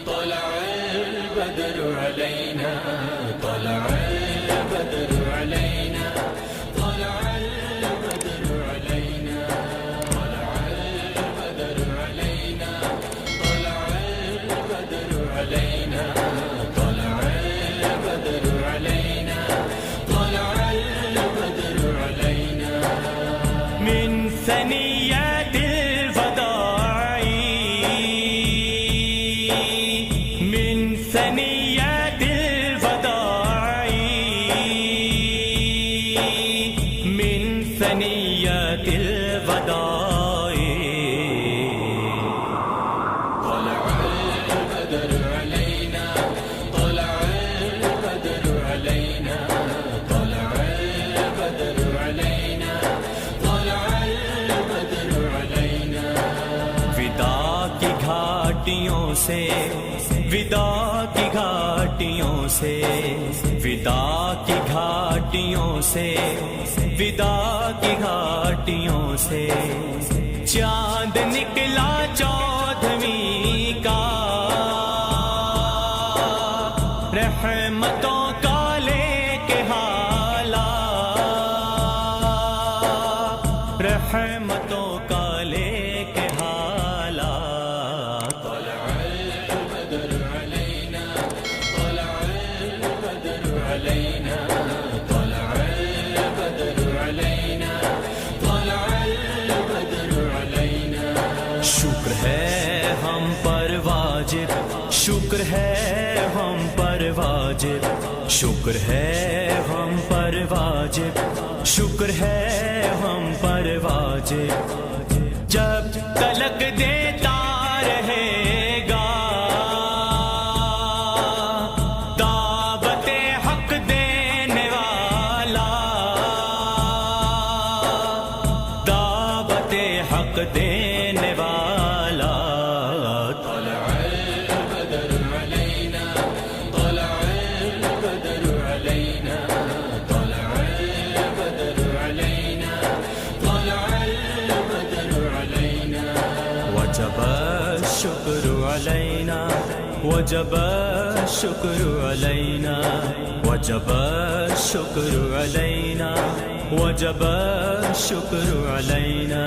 طلع البدر علينا طلع البدر علينا طلع البدر علينا طلع البدر علينا طلع البدر علينا طلع البدر علينا طلع البدر علينا من ثنيات الوداع من ثنيات الوداع من ثنيات الوداع طلع البدر علينا طلع البدر علينا طلع البدر علينا طلع البدر علينا ودا کی گھاٹیوں سے ودا کی گھاٹیوں سے ودا کی گھاٹیوں سے ودا کی گھاٹیوں سے چاند نکلا چودھویں کا رحمتوں کا لے کے حالا رحمتوں کا لے کے حالا طلع البدر علينا طلع البدر علينا طلع البدر علينا طلع البدر علينا شکر ہے ہم پر واجب شکر ہے ہم پر واجب شکر ہے ہم پر واجب شکر ہے ہم پر واجب جب تلک دیتا رہے گا دعوت حق دینے والا دعوت حق دینے والا طلع البدر علينا طلع البدر علينا طلع البدر علينا طلع البدر علينا وجب الشکر علینا وجب الشکر علینا وجب الشکر علینا وجب الشکر علینا